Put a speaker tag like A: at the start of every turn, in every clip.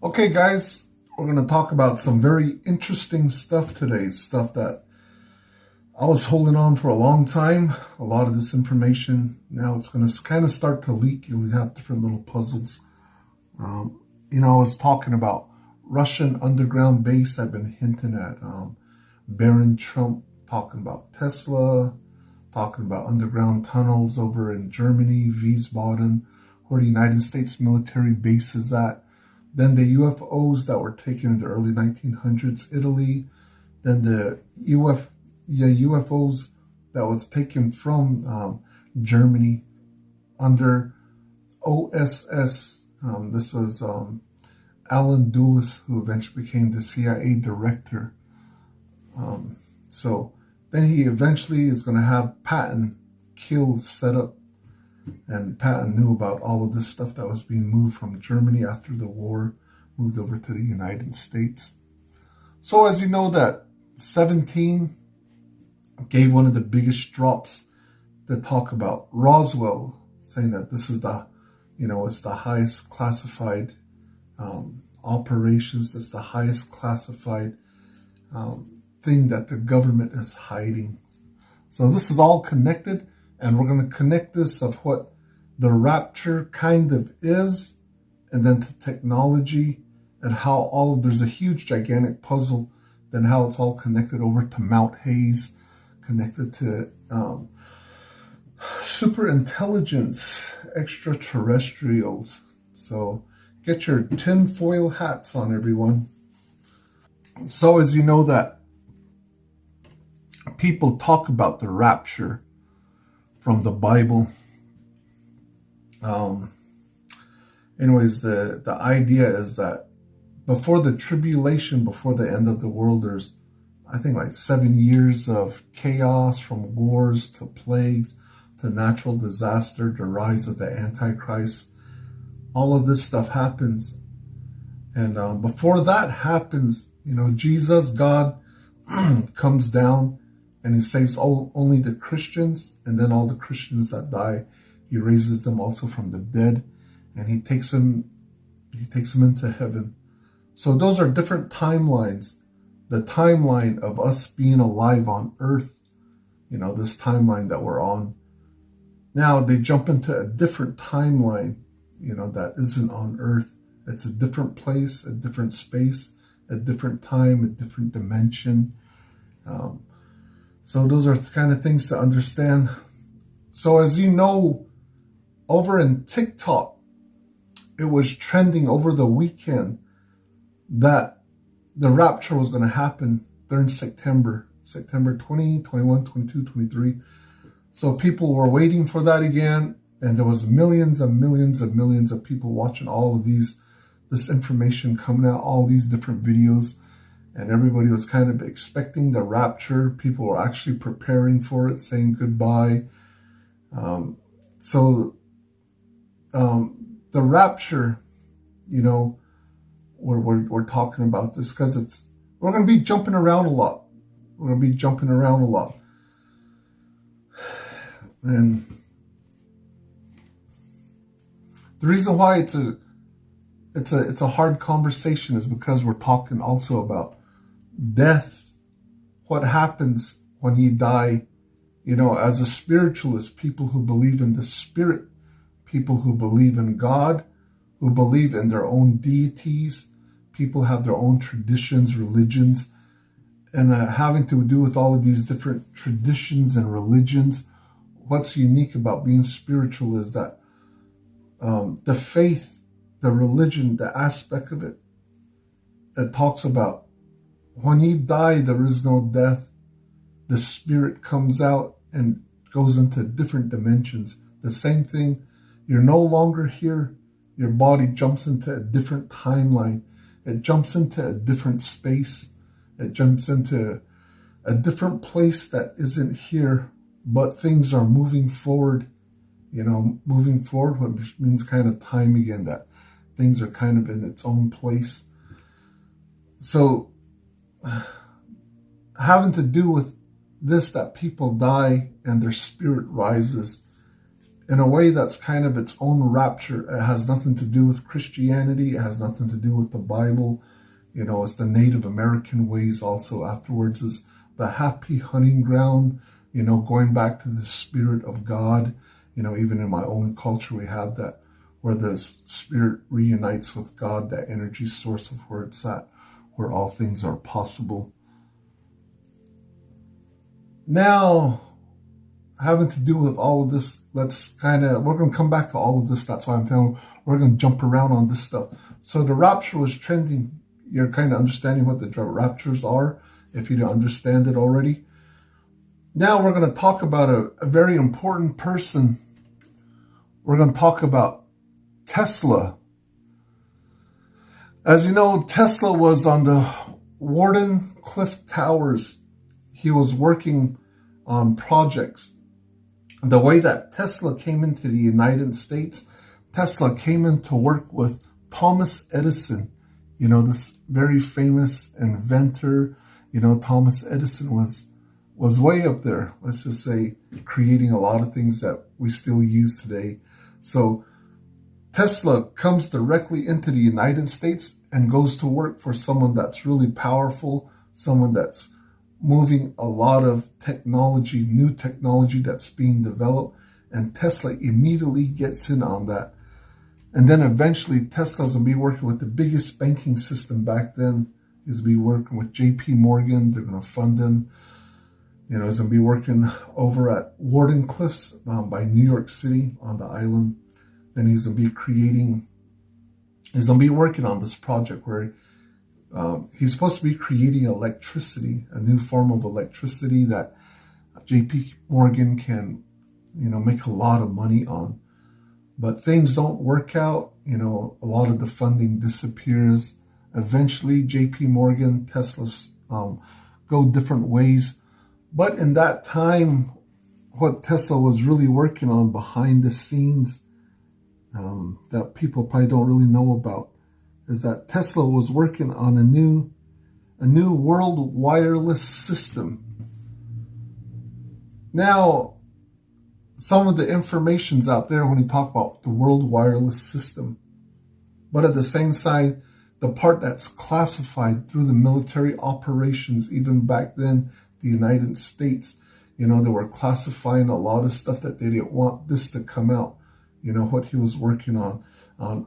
A: Okay, guys, we're going to talk about some very interesting stuff today. Stuff that I was holding on for a long time. A lot of this information, now it's going to kind of start to leak. You'll have different little puzzles. I was talking about Russian underground base. I've been hinting at Baron Trump, talking about Tesla, talking about underground tunnels over in Germany, Wiesbaden, where the United States military base is at. Then the UFOs that were taken in the early 1900s, Italy. Then the UFOs that was taken from Germany under OSS. This was Alan Dulles, who eventually became the CIA director. So then he eventually is going to have Patton killed, set up. And Patton knew about all of this stuff that was being moved from Germany after the war, moved over to the United States. So as you know, that 17 gave one of the biggest drops that talk about Roswell, saying that this is the, it's the highest classified operations. It's the highest classified thing that the government is hiding. So this is all connected. And we're going to connect this of what the Rapture kind of is, and then to technology, and how there's a huge, gigantic puzzle, then how it's all connected over to Mount Hayes, connected to super intelligence, extraterrestrials. So get your tinfoil hats on, everyone. So as you know that people talk about the rapture from the Bible. Anyways, the idea is that before the tribulation, before the end of the world, there's, I think, like 7 years of chaos, from wars to plagues to natural disaster, the rise of the Antichrist. All of this stuff happens. And before that happens, Jesus, God, comes down, and he saves only the Christians, and then all the Christians that die, he raises them also from the dead, and he takes them into heaven. So those are different timelines. The timeline of us being alive on earth, this timeline that we're on. Now they jump into a different timeline, that isn't on earth. It's a different place, a different space, a different time, a different dimension. So those are the kind of things to understand. So as you know, over in TikTok, it was trending over the weekend that the rapture was going to happen during September 20, 21, 22, 23. So people were waiting for that again. And there was millions and millions and millions of people watching all of this information coming out, all these different videos. And everybody was kind of expecting the rapture. People were actually preparing for it, saying goodbye. So the rapture, we're talking about this because we're going to be jumping around a lot. And the reason why it's a hard conversation is because we're talking also about death, what happens when you die. As a spiritualist, people who believe in the spirit, people who believe in God, who believe in their own deities, people have their own traditions, religions, and having to do with all of these different traditions and religions. What's unique about being spiritual is that the faith, the religion, the aspect of it talks about when you die, there is no death. The spirit comes out and goes into different dimensions. The same thing, you're no longer here. Your body jumps into a different timeline. It jumps into a different space. It jumps into a different place that isn't here, but things are moving forward. Moving forward, which means kind of time again, that things are kind of in its own place. So having to do with this, that people die and their spirit rises, in a way that's kind of its own rapture. It has nothing to do with Christianity. It has nothing to do with the Bible. You know, it's the Native American ways also afterwards, is the happy hunting ground, you know, going back to the Spirit of God. You know, even in my own culture, we have that, where the Spirit reunites with God, that energy source of where it's at, where all things are possible. Now, having to do with all of this, we're going to come back to all of this. That's why I'm telling you, we're going to jump around on this stuff. So the rapture was trending. You're kind of understanding what the raptures are, if you didn't understand it already. Now we're going to talk about a very important person. We're going to talk about Tesla. As you know, Tesla was on the Wardenclyffe Towers. He was working on projects. The way that Tesla came into the United States, Tesla came in to work with Thomas Edison. You know, this very famous inventor. You know, Thomas Edison was way up there, let's just say, creating a lot of things that we still use today. So Tesla comes directly into the United States and goes to work for someone that's really powerful, someone that's moving a lot of technology, new technology that's being developed, and Tesla immediately gets in on that. And then eventually Tesla's going to be working with the biggest banking system back then. He's going to be working with JP Morgan. They're going to fund him. You know, he's going to be working over at Wardenclyffe by New York City on the island. Then he's going to be working on this project where he's supposed to be creating electricity, a new form of electricity that JP Morgan can, you know, make a lot of money on. But things don't work out. You know, a lot of the funding disappears. Eventually, JP Morgan, Tesla's go different ways. But in that time, what Tesla was really working on behind the scenes that people probably don't really know about is that Tesla was working on a new world wireless system. Now, some of the information's out there when you talk about the world wireless system, but at the same side, the part that's classified through the military operations, even back then, the United States, you know, they were classifying a lot of stuff that they didn't want this to come out. You know, what he was working on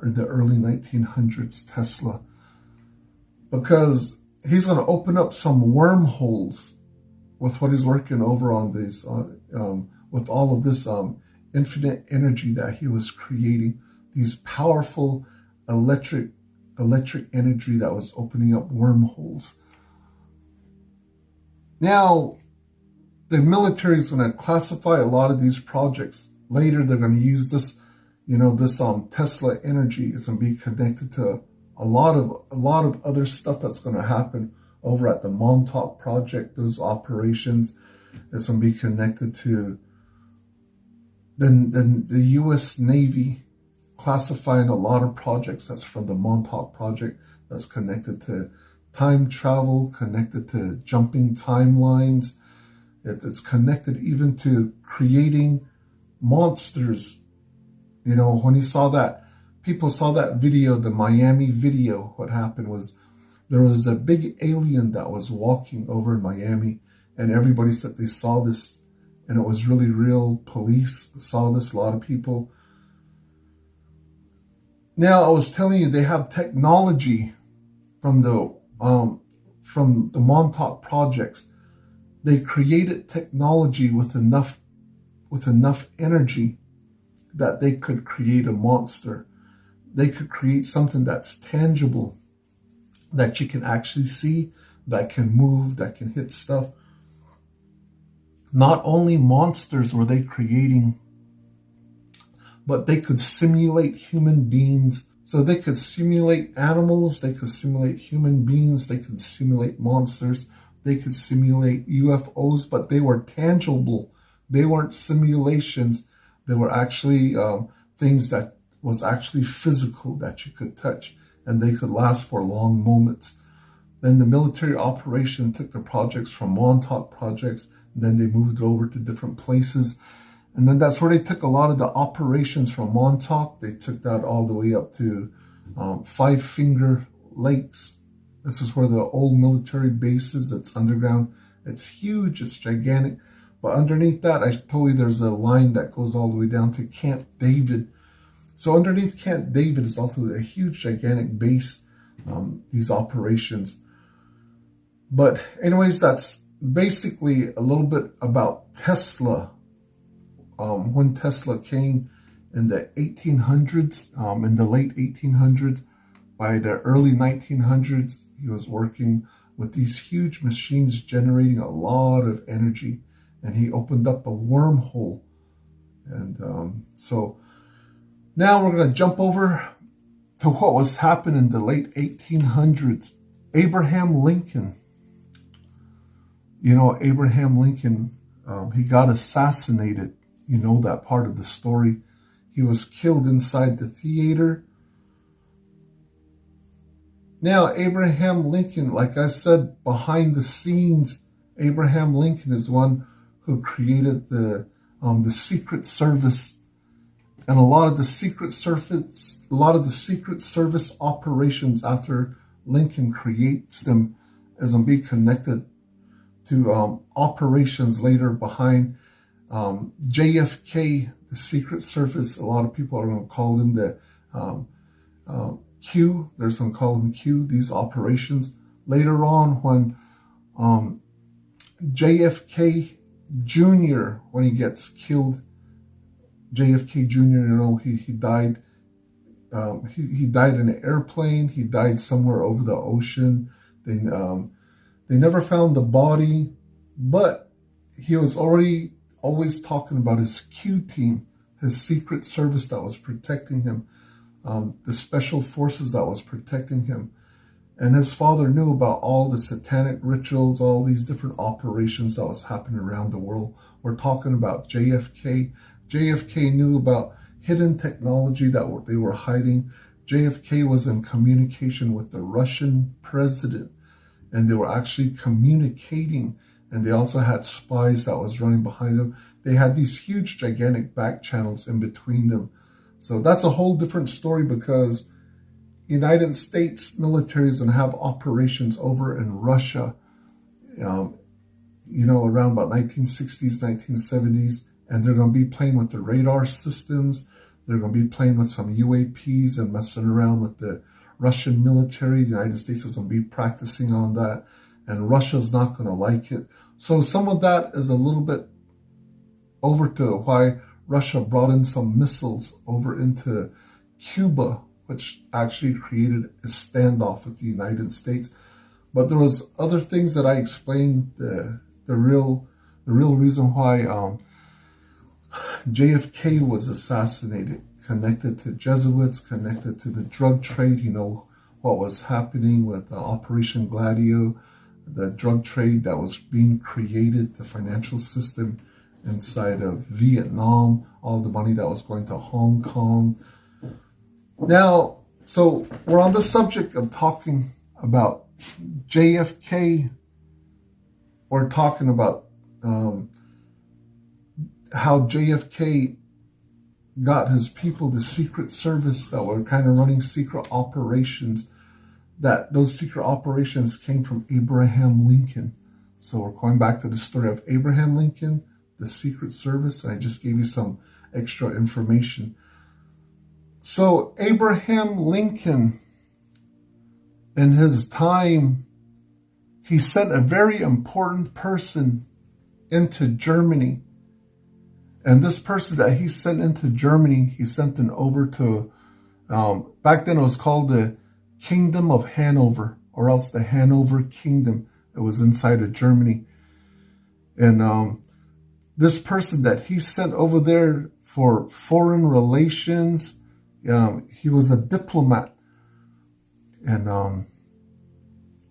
A: in the early 1900s, Tesla. Because he's going to open up some wormholes with what he's working over on these, with all of this infinite energy that he was creating, these powerful electric energy that was opening up wormholes. Now, the military is going to classify a lot of these projects. Later, they're going to use this, you know, this Tesla energy is going to be connected to a lot of other stuff that's going to happen over at the Montauk Project. Those operations is going to be connected to the U.S. Navy classifying a lot of projects that's from the Montauk Project, that's connected to time travel, connected to jumping timelines. It's connected even to creating monsters. You know, when you saw that, people saw that video, the Miami video, what happened was there was a big alien that was walking over in Miami, and everybody said they saw this, and it was really real. Police saw this, a lot of people. Now, I was telling you, they have technology from the Montauk projects. They created technology with enough energy that they could create a monster. They could create something that's tangible, that you can actually see, that can move, that can hit stuff. Not only monsters were they creating, but they could simulate human beings. So they could simulate animals, they could simulate human beings, they could simulate monsters, they could simulate UFOs, but they were tangible. They weren't simulations. They were actually things that was actually physical that you could touch, and they could last for long moments. Then the military operation took the projects from Montauk projects, and then they moved over to different places. And then that's where they took a lot of the operations from Montauk. They took that all the way up to Five Finger Lakes. This is where the old military base is. It's underground. It's huge. It's gigantic. But underneath that, I told you there's a line that goes all the way down to Camp David. So underneath Camp David is also a huge, gigantic base, these operations. But anyways, that's basically a little bit about Tesla. When Tesla came in the 1800s, in the late 1800s, by the early 1900s, he was working with these huge machines generating a lot of energy, and he opened up a wormhole. And so now we're going to jump over to what was happening in the late 1800s. Abraham Lincoln. You know, Abraham Lincoln, he got assassinated. You know that part of the story. He was killed inside the theater. Now, Abraham Lincoln, like I said, behind the scenes, Abraham Lincoln is one who created the Secret Service, and a lot of the Secret Service operations after Lincoln creates them is going to be connected to operations later behind JFK, the Secret Service. A lot of people are going to call them the Q. There's going to call them Q, these operations. Later on, when JFK Jr., when he gets killed, JFK Jr., you know, he died. He died in an airplane. He died somewhere over the ocean. They never found the body, but he was always talking about his Q team, his Secret Service that was protecting him, the special forces that was protecting him. And his father knew about all the satanic rituals, all these different operations that was happening around the world. We're talking about JFK. JFK knew about hidden technology that they were hiding. JFK was in communication with the Russian president, and they were actually communicating. And they also had spies that was running behind them. They had these huge, gigantic back channels in between them. So that's a whole different story, because United States military is going to have operations over in Russia, you know, around about 1960s, 1970s. And they're going to be playing with the radar systems. They're going to be playing with some UAPs and messing around with the Russian military. The United States is going to be practicing on that. And Russia's not going to like it. So some of that is a little bit over to why Russia brought in some missiles over into Cuba, which actually created a standoff with the United States. But there was other things that I explained, the real reason why JFK was assassinated, connected to Jesuits, connected to the drug trade. You know what was happening with Operation Gladio, the drug trade that was being created, the financial system inside of Vietnam, all the money that was going to Hong Kong. Now, so we're on the subject of talking about JFK. We're talking about how JFK got his people, the Secret Service, that were kind of running secret operations, that those secret operations came from Abraham Lincoln. So we're going back to the story of Abraham Lincoln, the Secret Service, and I just gave you some extra information. So Abraham Lincoln, in his time, he sent a very important person into Germany. And this person that he sent into Germany, he sent them over to, back then it was called the Kingdom of Hanover, or else the Hanover Kingdom. It was inside of Germany. And this person that he sent over there for foreign relations, he was a diplomat. And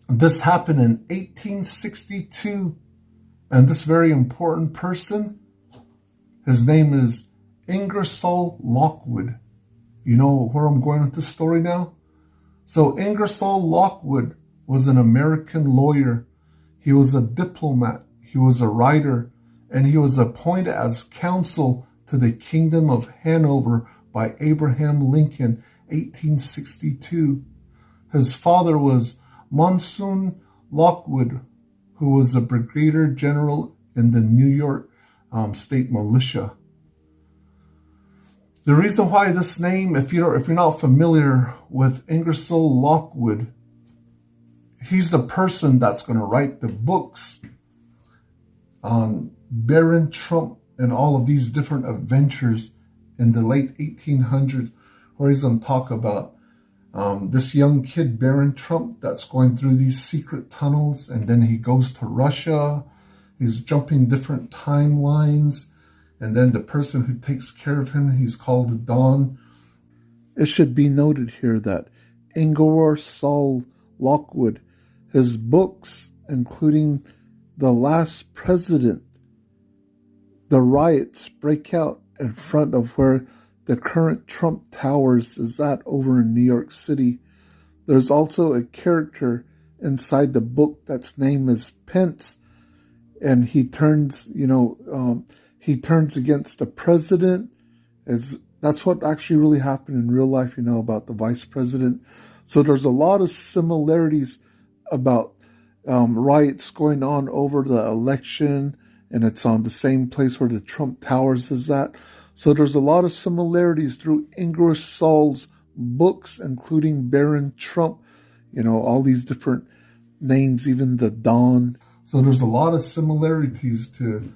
A: this happened in 1862. And this very important person, his name is Ingersoll Lockwood. You know where I'm going with this story now? So Ingersoll Lockwood was an American lawyer. He was a diplomat. He was a writer. And he was appointed as counsel to the Kingdom of Hanover by Abraham Lincoln, 1862. His father was Monsoon Lockwood, who was a brigadier general in the New York State Militia. The reason why this name, if you're not familiar with Ingersoll Lockwood, he's the person that's going to write the books on Baron Trump and all of these different adventures in the late 1800s, where he's going to talk about this young kid, Baron Trump, that's going through these secret tunnels, and then he goes to Russia. He's jumping different timelines. And then the person who takes care of him, he's called the Don. It should be noted here that Ingersoll Lockwood, his books, including The Last President, the riots break out in front of where the current Trump Towers is at over in New York City. There's also a character inside the book that's name is Pence, and he turns, he turns against the president. That's what actually really happened in real life, about the vice president. So there's a lot of similarities about riots going on over the election, and it's on the same place where the Trump Towers is at. So there's a lot of similarities through Ingersoll's books, including Baron Trump, all these different names, even the Don. So there's a lot of similarities to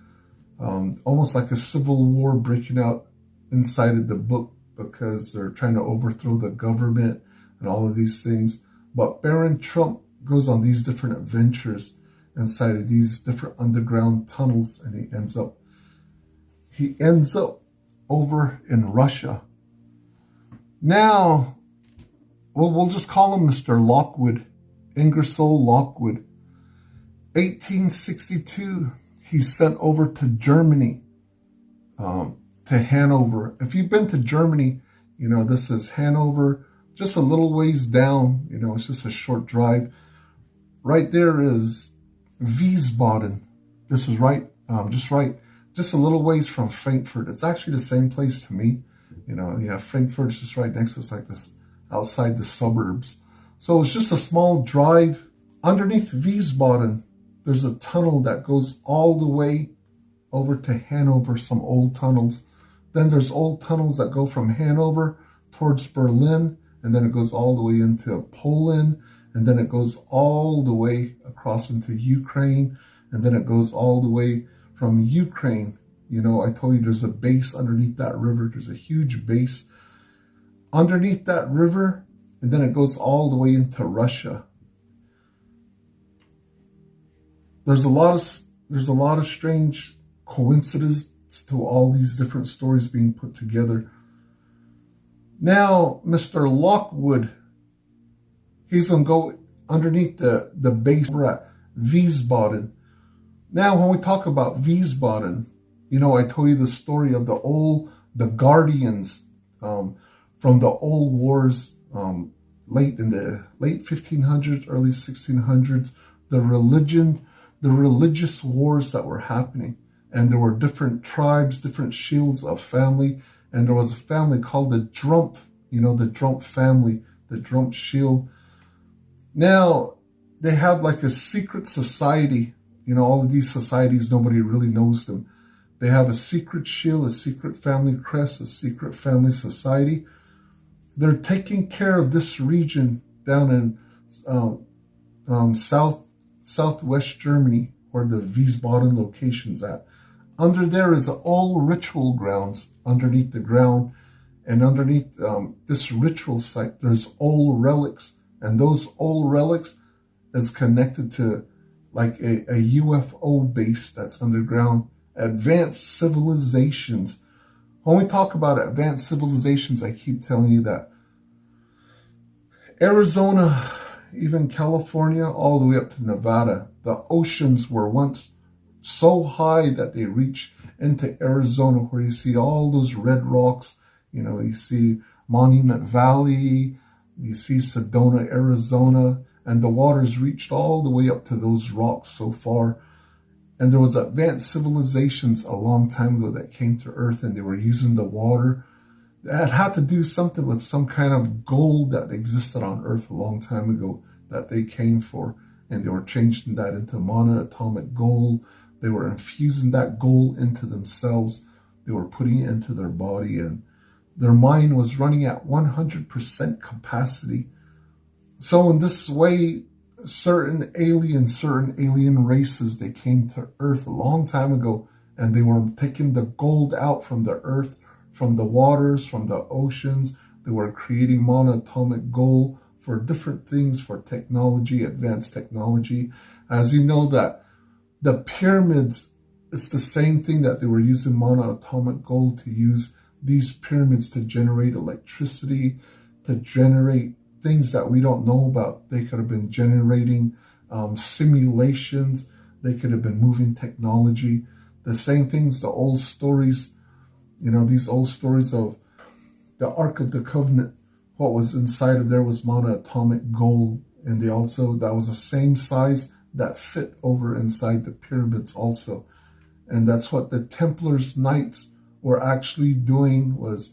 A: almost like a civil war breaking out inside of the book, because they're trying to overthrow the government and all of these things. But Baron Trump goes on these different adventures inside of these different underground tunnels, and he ends up over in Russia. Now, we'll just call him Mr. Lockwood, Ingersoll Lockwood. 1862, he's sent over to Germany, to Hanover. If you've been to Germany, this is Hanover, just a little ways down, it's just a short drive. Right there is Wiesbaden. This is just a little ways from Frankfurt. It's actually the same place to me. Frankfurt is just right next to us, like this, outside the suburbs. So it's just a small drive. Underneath Wiesbaden, there's a tunnel that goes all the way over to Hanover, some old tunnels. Then there's old tunnels that go from Hanover towards Berlin, and then it goes all the way into Poland, and then it goes all the way across into Ukraine, and then it goes all the way from Ukraine. I told you there's a base underneath that river. There's a huge base underneath that river, and then it goes all the way into Russia. There's a lot of strange coincidences to all these different stories being put together. Now, Mr. Lockwood, he's going to go underneath the base at Wiesbaden. Now, when we talk about Wiesbaden, I told you the story of the Guardians from the old wars, late 1500s, early 1600s, the religious wars that were happening. And there were different tribes, different shields of family. And there was a family called the Trump, the Trump family, the Trump shield. Now, they have like a secret society. All of these societies, nobody really knows them. They have a secret shield, a secret family crest, a secret family society. They're taking care of this region down in southwest Germany, where the Wiesbaden location's at. Under there is all ritual grounds underneath the ground, and underneath this ritual site, there's old relics, and those old relics is connected to like a UFO base that's underground. Advanced civilizations. When we talk about advanced civilizations, I keep telling you that Arizona, even California, all the way up to Nevada, the oceans were once so high that they reach into Arizona, where you see all those red rocks. You see Monument Valley, you see Sedona, Arizona, and the waters reached all the way up to those rocks so far. And there was advanced civilizations a long time ago that came to Earth, and they were using the water. It had to do something with some kind of gold that existed on Earth a long time ago that they came for. And they were changing that into monoatomic gold. They were infusing that gold into themselves. They were putting it into their body, and their mind was running at 100% capacity. So in this way, certain alien races, they came to Earth a long time ago, and they were taking the gold out from the Earth, from the waters, from the oceans. They were creating monatomic gold for different things, for technology, advanced technology. As you know, that the pyramids, it's the same thing that they were using monoatomic gold to use these pyramids to generate electricity, to generate things that we don't know about. They could have been generating simulations. They could have been moving technology. The same things, the old stories, these old stories of the Ark of the Covenant. What was inside of there was monoatomic gold. And that was the same size that fit over inside the pyramids also. And that's what the Templars Knights were actually doing, was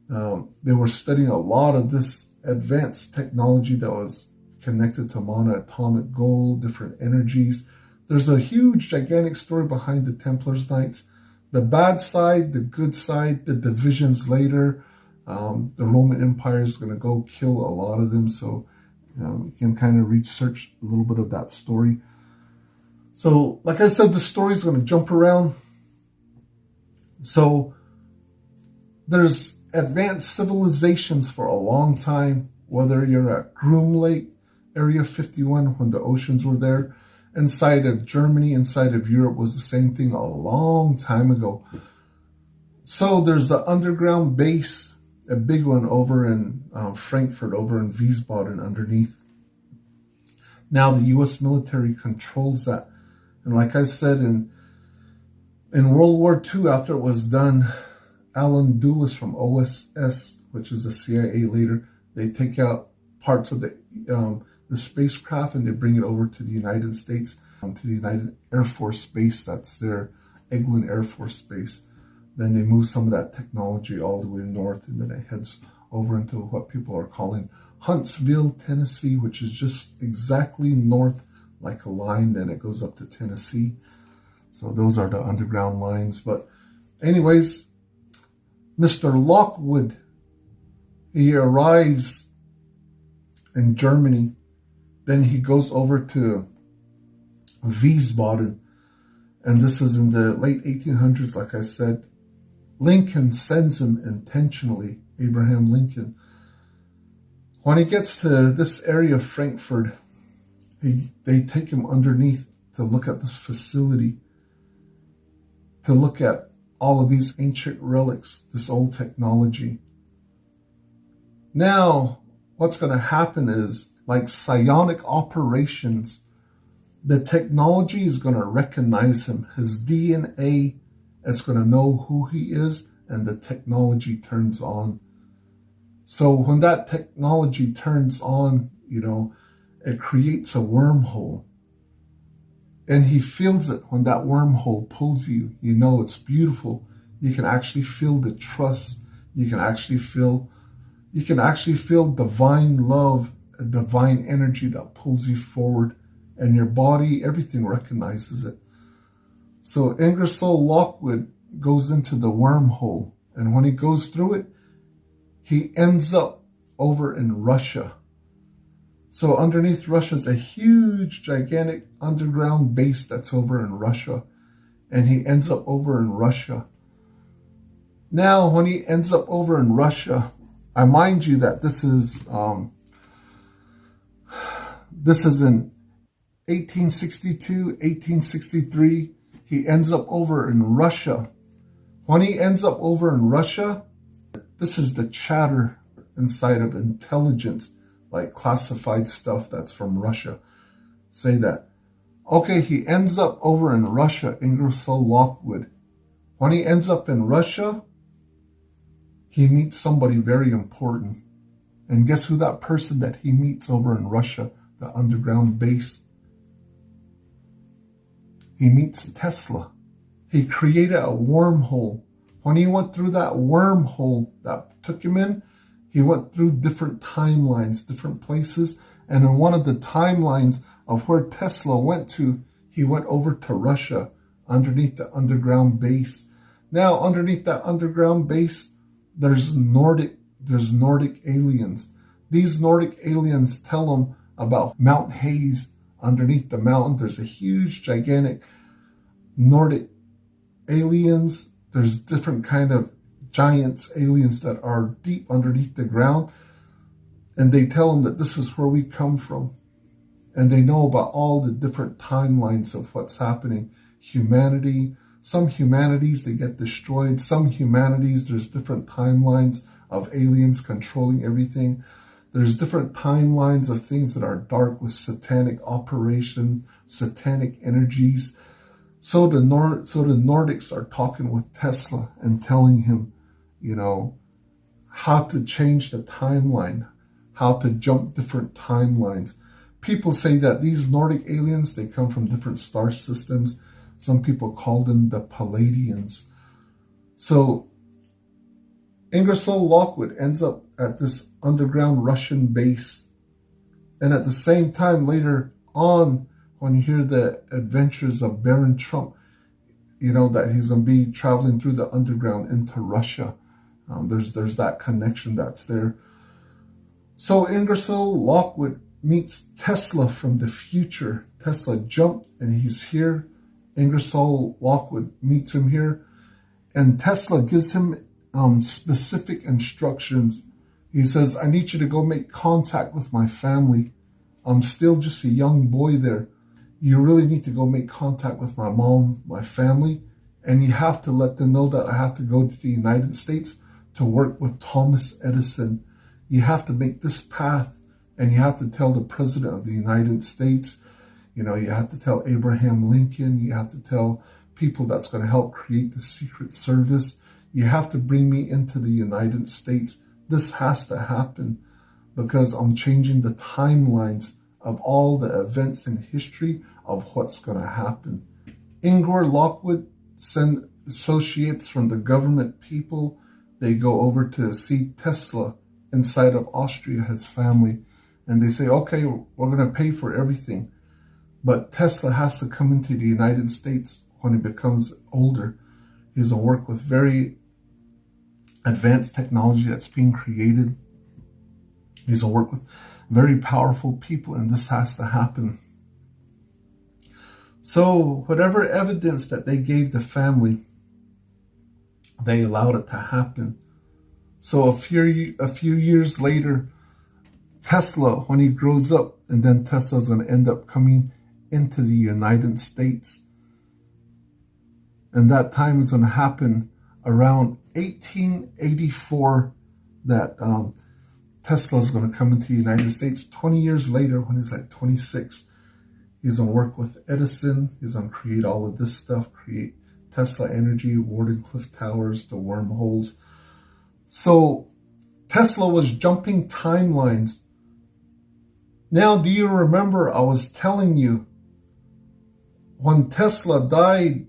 A: they were studying a lot of this advanced technology that was connected to monoatomic gold, different energies. There's a huge, gigantic story behind the Templars Knights. The bad side, the good side, the divisions later. The Roman Empire is going to go kill a lot of them. So you can kind of research a little bit of that story. So, like I said, the story is going to jump around. So there's advanced civilizations for a long time, whether you're at Groom Lake, Area 51, when the oceans were there, inside of Germany, inside of Europe, was the same thing a long time ago. So there's the underground base, a big one over in Frankfurt, over in Wiesbaden underneath. Now the U.S. military controls that. And like I said, in World War II, after it was done, Alan Dulles from OSS, which is the CIA leader, they take out parts of the spacecraft and they bring it over to the United States, to the United Air Force Base. That's their Eglin Air Force Base. Then they move some of that technology all the way north, and then it heads over into what people are calling Huntsville, Tennessee, which is just exactly north, like a line. Then it goes up to Tennessee. So those are the underground lines. But anyways, Mr. Lockwood, he arrives in Germany. Then he goes over to Wiesbaden. And this is in the late 1800s, like I said. Lincoln sends him intentionally, Abraham Lincoln. When he gets to this area of Frankfurt, they take him underneath to look at this facility, to look at all of these ancient relics, this old technology. Now, what's going to happen is, like psionic operations, the technology is going to recognize him. His DNA, it's going to know who he is, and the technology turns on. So when that technology turns on, it creates a wormhole. And he feels it when that wormhole pulls you. It's beautiful. You can actually feel the trust. You can actually feel divine love, a divine energy that pulls you forward. And your body, everything recognizes it. So Ingersoll Lockwood goes into the wormhole. And when he goes through it, he ends up over in Russia. So underneath Russia is a huge, gigantic underground base that's over in Russia. And he ends up over in Russia. Now, when he ends up over in Russia, I mind you that this is in 1862, 1863. He ends up over in Russia. When he ends up over in Russia, this is the chatter inside of intelligence, like classified stuff that's from Russia. Say that. Okay, he ends up over in Russia, Ingersoll Lockwood. When he ends up in Russia, he meets somebody very important. And guess who that person that he meets over in Russia, the underground base? he meets Tesla. He created a wormhole. When he went through that wormhole that took him in, he went through different timelines, different places. And in one of the timelines of where Tesla went to, he went over to Russia underneath the underground base. Now, underneath that underground base, there's Nordic aliens. These Nordic aliens tell him about Mount Hayes. Underneath the mountain, there's a huge, gigantic Nordic aliens. There's different kind of giants, aliens that are deep underneath the ground. And they tell him that this is where we come from. And they know about all the different timelines of what's happening. Humanity, some humanities, they get destroyed. Some humanities, there's different timelines of aliens controlling everything. There's different timelines of things that are dark with satanic operation, satanic energies. So the Nordics are talking with Tesla and telling him, how to change the timeline, how to jump different timelines. People say that these Nordic aliens, they come from different star systems. Some people call them the Palladians. So Ingersoll Lockwood ends up at this underground Russian base. And at the same time, later on, when you hear the adventures of Baron Trump, that he's going to be traveling through the underground into Russia. There's that connection that's there. So Ingersoll Lockwood meets Tesla from the future. Tesla jumped and he's here. Ingersoll Lockwood meets him here. And Tesla gives him specific instructions. He says, I need you to go make contact with my family. I'm still just a young boy there. You really need to go make contact with my mom, my family, and you have to let them know that I have to go to the United States to work with Thomas Edison. You have to make this path, and you have to tell the President of the United States, you have to tell Abraham Lincoln, you have to tell people that's going to help create the Secret Service. You have to bring me into the United States. This has to happen because I'm changing the timelines of all the events in history of what's going to happen. Ingor Lockwood send associates from the government people. They go over to see Tesla inside of Austria, his family. And they say, okay, we're going to pay for everything. But Tesla has to come into the United States when he becomes older. He's going to work with very advanced technology that's being created. He's going to work with very powerful people, and this has to happen. So whatever evidence that they gave the family, they allowed it to happen. So a few years later, Tesla, when he grows up, and then Tesla's going to end up coming into the United States. And that time is going to happen around 1884 that Tesla's going to come into the United States. 20 years later, when he's like 26, he's going to work with Edison. He's going to create all of this stuff, create Tesla Energy, Wardenclyffe Towers, the wormholes. So Tesla was jumping timelines. Now, do you remember I was telling you when Tesla died,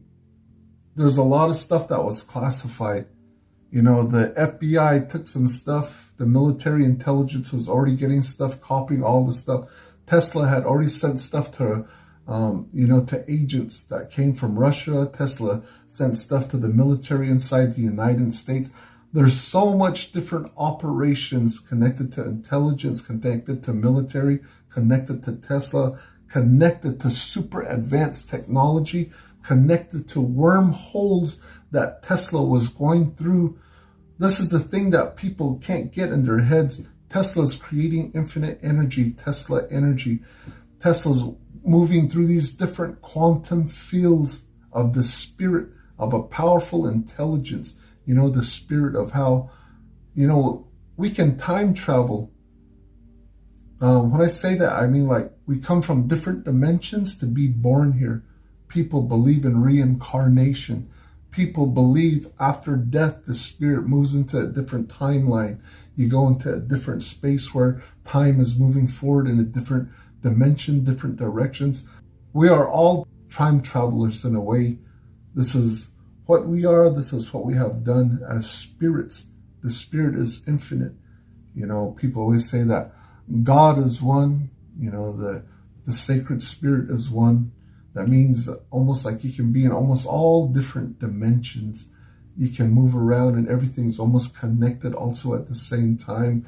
A: there's a lot of stuff that was classified. The FBI took some stuff. The military intelligence was already getting stuff, copying all the stuff. Tesla had already sent stuff to, to agents that came from Russia. Tesla sent stuff to the military inside the United States. There's so much different operations connected to intelligence, connected to military, connected to Tesla, connected to super advanced technology, connected to wormholes that Tesla was going through. This is the thing that people can't get in their heads. Tesla's creating infinite energy, Tesla energy. Tesla's moving through these different quantum fields of the spirit of a powerful intelligence. The spirit of how, we can time travel. When I say that, I mean like we come from different dimensions to be born here. People believe in reincarnation. People believe after death, the spirit moves into a different timeline. You go into a different space where time is moving forward in a different dimension, different directions. We are all time travelers in a way. This is what we are. This is what we have done as spirits. The spirit is infinite. You know, people always say that God is one. You know, the sacred spirit is one. That means almost like you can be in almost all different dimensions. You can move around and everything's almost connected also at the same time.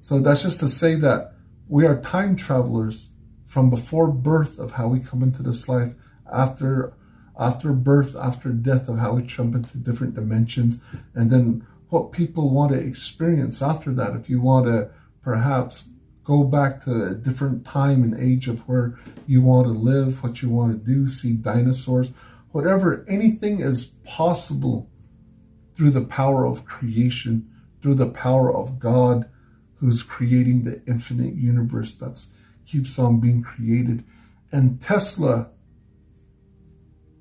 A: So that's just to say that we are time travelers from before birth of how we come into this life, after birth, after death of how we jump into different dimensions, and then what people want to experience after that. If you want to perhaps go back to a different time and age of where you want to live, what you want to do, see dinosaurs, whatever, anything is possible through the power of creation, through the power of God, who's creating the infinite universe that keeps on being created. And Tesla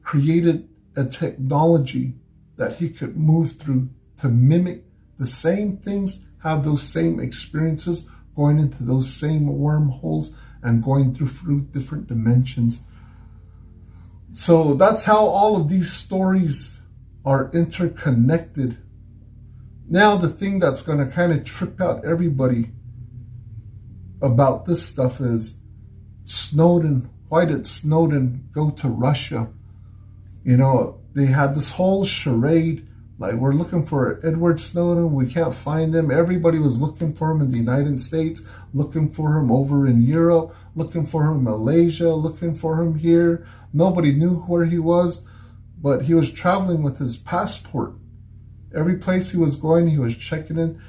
A: created a technology that he could move through to mimic the same things, have those same experiences, going into those same wormholes and going through different dimensions. So that's how all of these stories are interconnected. Now the thing that's going to kind of trip out everybody about this stuff is Snowden. Why did Snowden go to Russia? You know, they had this whole charade, like, we're looking for Edward Snowden, we can't find him. Everybody was looking for him in the United States, looking for him over in Europe, looking for him in Malaysia, looking for him here. Nobody knew where he was, but he was traveling with his passport. Every place he was going, he was checking in.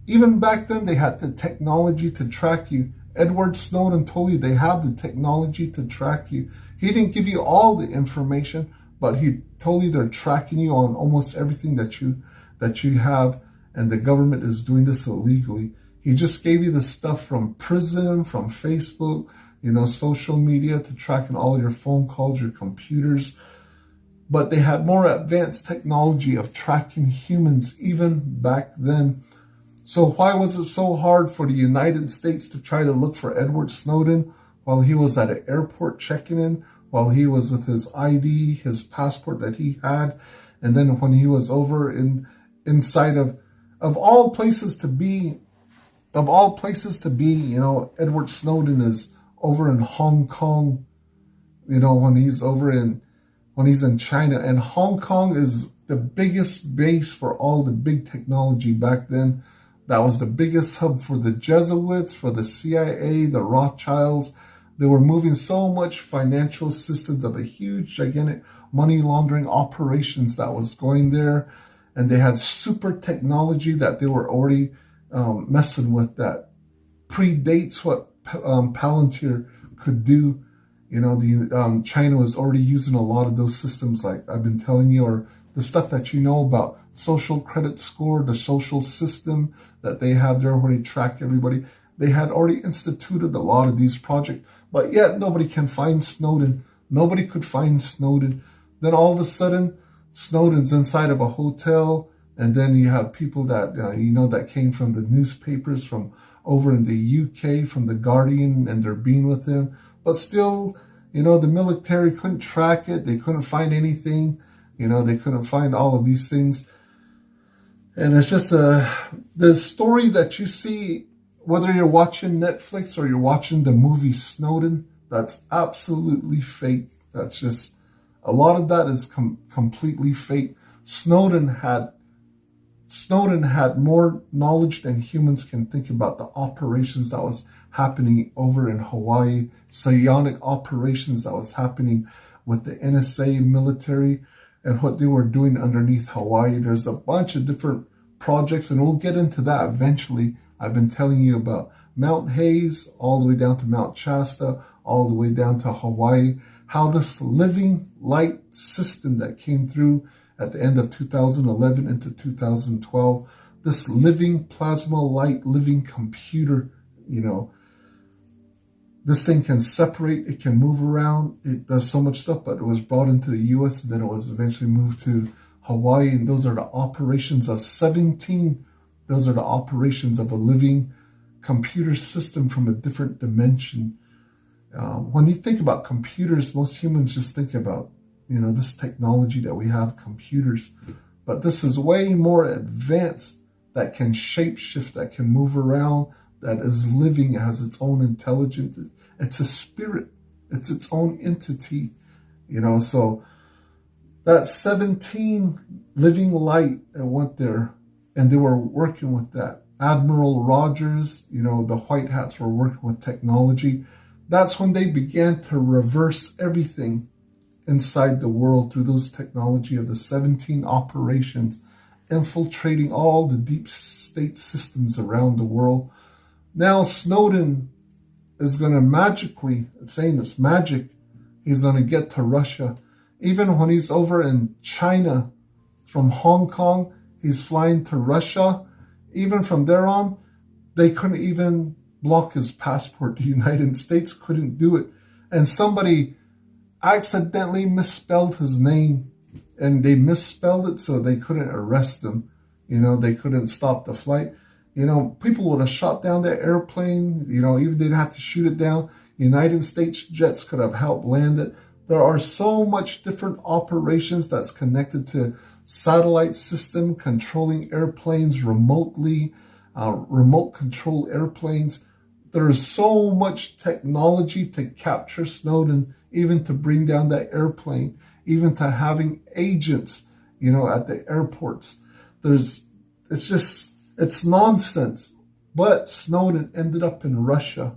A: Even back then, they had the technology to track you. Edward Snowden told you they have the technology to track you. He didn't give you all the information, but he told you they're tracking you on almost everything that you have, and the government is doing this illegally. He just gave you the stuff from prison, from Facebook, you know, social media, to tracking all your phone calls, your computers. But they had more advanced technology of tracking humans even back then. So why was it so hard for the United States to try to look for Edward Snowden while he was at an airport checking in, while he was with his ID, his passport that he had, and then when he was over inside of all places to be, you know, Edward Snowden is over in Hong Kong, you know, when he's in China, and Hong Kong is the biggest base for all the big technology back then. That was the biggest hub for the Jesuits, for the CIA, the Rothschilds. They were moving so much financial systems of a huge, gigantic money laundering operations that was going there. And they had super technology that they were already messing with that predates what Palantir could do. You know, China was already using a lot of those systems, like I've been telling you, or the stuff that you know about social credit score, the social system that they had there where they track everybody. They had already instituted a lot of these projects, but yet nobody can find Snowden. Nobody could find Snowden. Then all of a sudden, Snowden's inside of a hotel, and then you have people that, you know, that came from the newspapers from over in the UK, from The Guardian, and they're being with him. But still, you know, the military couldn't track it. They couldn't find anything. You know, they couldn't find all of these things. And it's just the story that you see, whether you're watching Netflix or you're watching the movie Snowden, that's absolutely fake. That's just, a lot of that is completely fake. Snowden had more knowledge than humans can think about the operations that was happening over in Hawaii, psionic operations that was happening with the NSA military and what they were doing underneath Hawaii. There's a bunch of different projects, and we'll get into that eventually. I've been telling you about Mount Hayes, all the way down to Mount Shasta, all the way down to Hawaii, how this living light system that came through at the end of 2011 into 2012, this living plasma light, living computer, you know, this thing can separate, it can move around, it does so much stuff, but it was brought into the US and then it was eventually moved to Hawaii, and those are the operations of 17. Those are the operations of a living computer system from a different dimension. When you think about computers, most humans just think about, this technology that we have, computers. But this is way more advanced, that can shapeshift, that can move around, that is living, it has its own intelligence. It's a spirit. It's its own entity, So that 17 living light that went there, and they were working with that. Admiral Rogers, the white hats were working with technology. That's when they began to reverse everything inside the world through those technology of the 17 operations, infiltrating all the deep state systems around the world. Now Snowden is going to magically, saying it's magic, he's going to get to Russia. Even when he's over in China, from Hong Kong, he's flying to Russia. Even from there on, they couldn't even block his passport. The United States couldn't do it. And somebody accidentally misspelled his name, and they misspelled it, so they couldn't arrest him. They couldn't stop the flight. People would have shot down their airplane. Even they didn't have to shoot it down. United States jets could have helped land it. There are so much different operations that's connected to satellite system, controlling airplanes remotely, remote control airplanes. There is so much technology to capture Snowden, even to bring down that airplane, even to having agents, at the airports. It's nonsense. But Snowden ended up in Russia.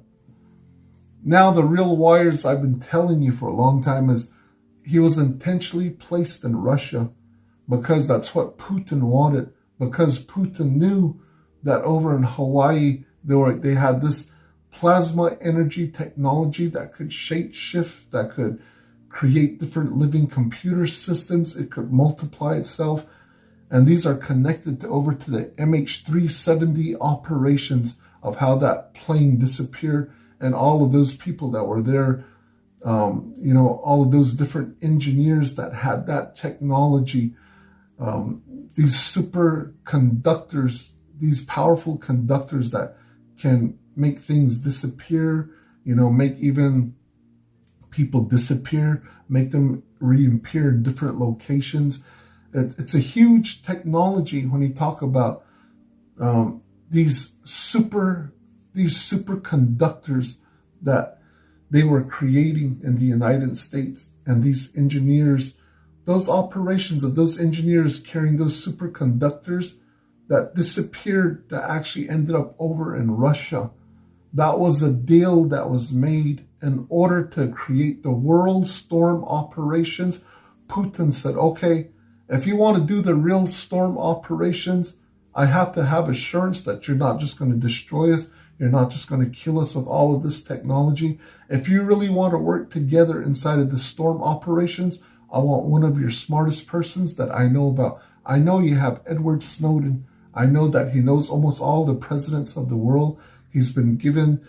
A: Now the real wires I've been telling you for a long time is he was intentionally placed in Russia because that's what Putin wanted. Because Putin knew that over in Hawaii, they had this plasma energy technology that could shape shift, that could create different living computer systems. It could multiply itself. And these are connected over to the MH370 operations of how that plane disappeared, and all of those people that were there, all of those different engineers that had that technology, these superconductors, these powerful conductors that can make things disappear, make even people disappear, make them reappear in different locations. It's a huge technology when you talk about these superconductors that they were creating in the United States, and these engineers, those operations of those engineers carrying those superconductors that disappeared, that actually ended up over in Russia. That was a deal that was made in order to create the world storm operations. Putin said, okay, if you want to do the real storm operations, I have to have assurance that you're not just going to destroy us. You're not just going to kill us with all of this technology. If you really want to work together inside of the storm operations, I want one of your smartest persons that I know about. I know you have Edward Snowden. I know that he knows almost all the presidents of the world. He's been given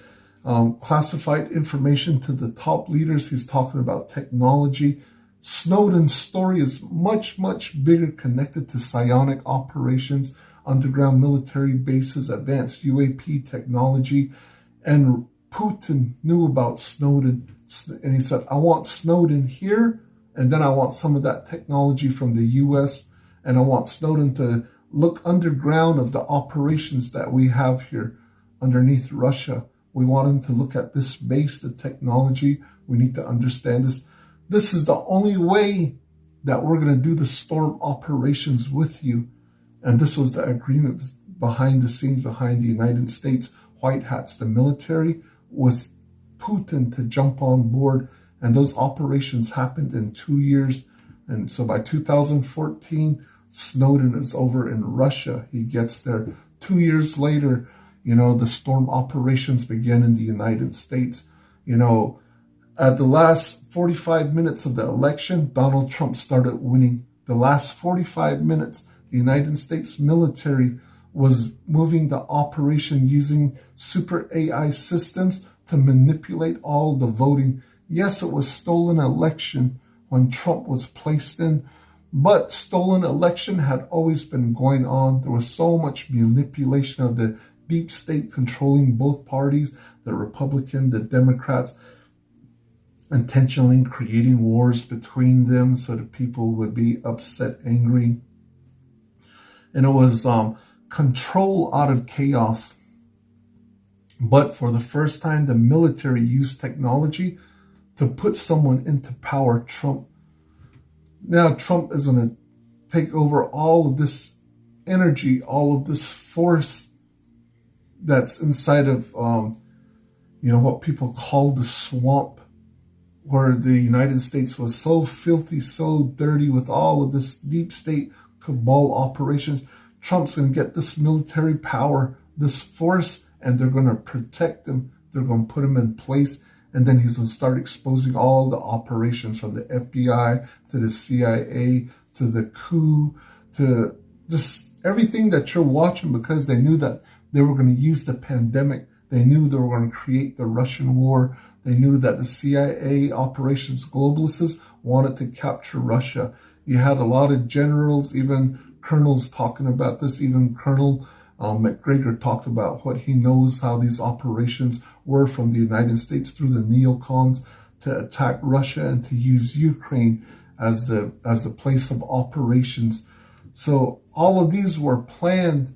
A: classified information to the top leaders. He's talking about technology. Snowden's story is much, much bigger, connected to psionic operations, underground military bases, advanced UAP technology. And Putin knew about Snowden. And he said, I want Snowden here, and then I want some of that technology from the US, and I want Snowden to look underground of the operations that we have here underneath Russia. We want him to look at this base, the technology. We need to understand this. This is the only way that we're going to do the storm operations with you. And this was the agreement behind the scenes, behind the United States White Hats, the military, with Putin to jump on board. And those operations happened in 2 years. And so by 2014, Snowden is over in Russia. He gets there. 2 years later, the storm operations begin in the United States. At the last 45 minutes of the election, Donald Trump started winning. The last 45 minutes, the United States military was moving the operation using super AI systems to manipulate all the voting. Yes, it was stolen election when Trump was placed in, but stolen election had always been going on. There was so much manipulation of the deep state controlling both parties, the Republican, the Democrats. intentionally creating wars between them so that people would be upset, angry. And it was control out of chaos. But for the first time, the military used technology to put someone into power, Trump. Now Trump is going to take over all of this energy, all of this force that's inside of, what people call the swamp, where the United States was so filthy, so dirty with all of this deep state cabal operations. Trump's going to get this military power, this force, and they're going to protect him. They're going to put him in place. And then he's going to start exposing all the operations from the FBI to the CIA to the coup to just everything that you're watching, because they knew that they were going to use the pandemic. They knew they were going to create the Russian war. They knew that the CIA operations globalists wanted to capture Russia. You had a lot of generals, even colonels talking about this. Even Colonel McGregor talked about what he knows, how these operations were from the United States through the neocons to attack Russia and to use Ukraine as the place of operations. So all of these were planned.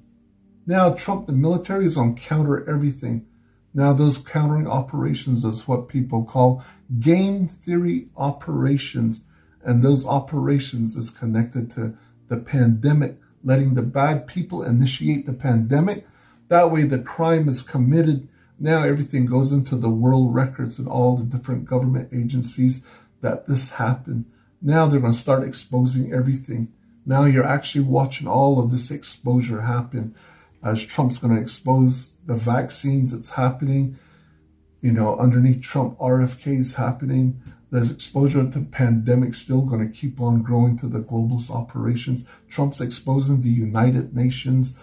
A: Now Trump, the military, is on counter everything. Now those countering operations is what people call game theory operations. And those operations is connected to the pandemic, letting the bad people initiate the pandemic. That way the crime is committed. Now everything goes into the world records and all the different government agencies that this happened. Now they're going to start exposing everything. Now you're actually watching all of this exposure happen as Trump's going to expose the vaccines that's happening. Underneath Trump, RFK is happening. There's exposure to the pandemic still going to keep on growing to the globalist operations. Trump's exposing the United Nations,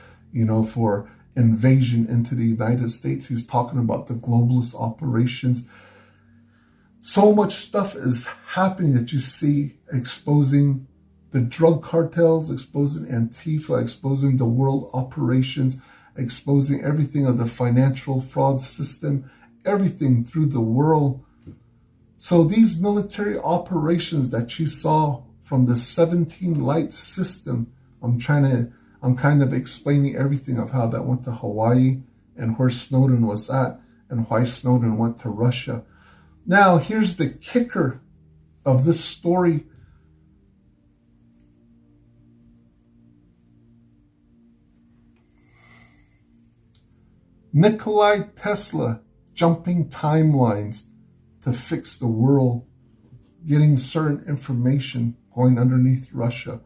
A: for invasion into the United States. He's talking about the globalist operations. So much stuff is happening that you see exposing the drug cartels, exposing Antifa, exposing the world operations, exposing everything of the financial fraud system, everything through the world. So these military operations that you saw from the 17 light system, I'm kind of explaining everything of how that went to Hawaii and where Snowden was at and why Snowden went to Russia. Now, here's the kicker of this story. Nikola Tesla jumping timelines to fix the world, getting certain information going underneath Russia.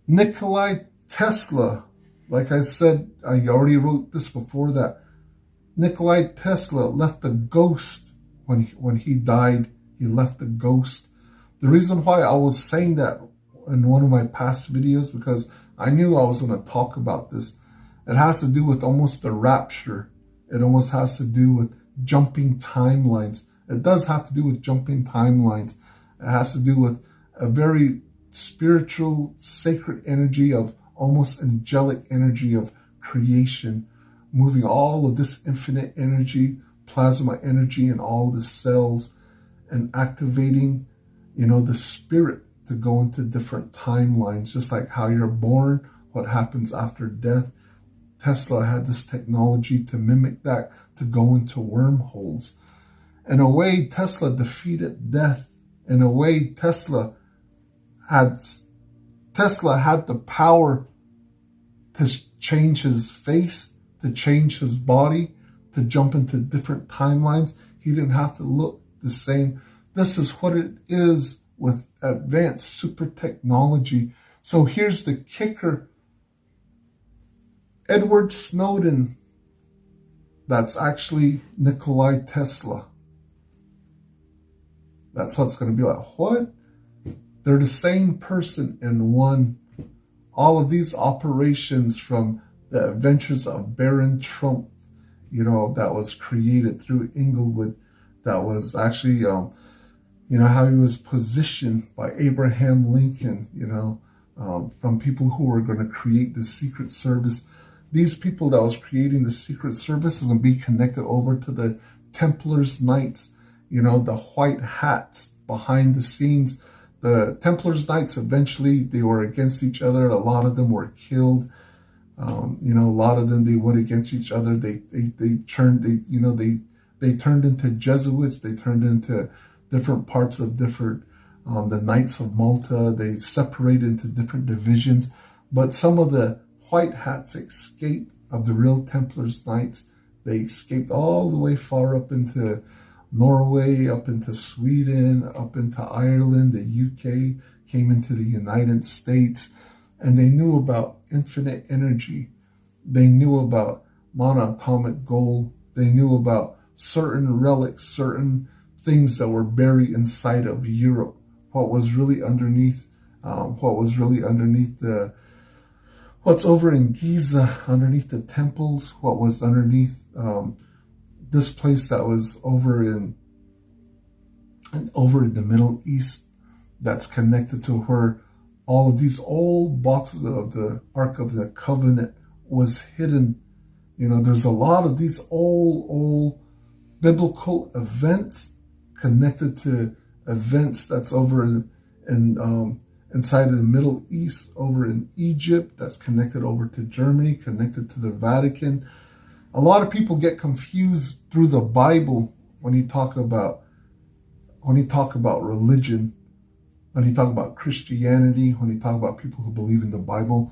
A: Nikola Tesla, like I said, I already wrote this before that. Nikola Tesla left a ghost when he died. He left a ghost. The reason why I was saying that in one of my past videos, because I knew I was going to talk about this. It has to do with almost the rapture. It almost has to do with jumping timelines. It does have to do with jumping timelines. It has to do with a very spiritual, sacred energy of almost angelic energy of creation, moving all of this infinite energy, plasma energy in all the cells and activating, the spirit to go into different timelines, just like how you're born, what happens after death. Tesla had this technology to mimic that, to go into wormholes. In a way, Tesla defeated death. In a way, Tesla had the power to change his face, to change his body, to jump into different timelines. He didn't have to look the same. This is what it is with advanced super technology. So here's the kicker. Edward Snowden, that's actually Nikola Tesla. That's what it's going to be like. What? They're the same person in one. All of these operations from the adventures of Baron Trump, that was created through Inglewood, that was actually, how he was positioned by Abraham Lincoln, from people who were going to create the Secret Service. These people that was creating the Secret Service is going to be connected over to the Templars Knights. the white hats behind the scenes. The Templars Knights, eventually they were against each other. A lot of them were killed. A lot of them, they went against each other. They turned into Jesuits. They turned into different parts of different, the Knights of Malta. They separated into different divisions. But some of the white hats escaped of the real Templars Knights. They escaped all the way far up into Norway, up into Sweden, up into Ireland. The UK came into the United States, and they knew about infinite energy. They knew about monatomic gold. They knew about certain relics, certain things that were buried inside of Europe. What was really underneath, what's over in Giza, underneath the temples, what was underneath this place that was over in the Middle East, that's connected to where all of these old boxes of the Ark of the Covenant was hidden. There's a lot of these old biblical events connected to events that's over inside of the Middle East, over in Egypt, that's connected over to Germany, connected to the Vatican. A lot of people get confused through the Bible when you talk about religion, when you talk about Christianity, when you talk about people who believe in the Bible.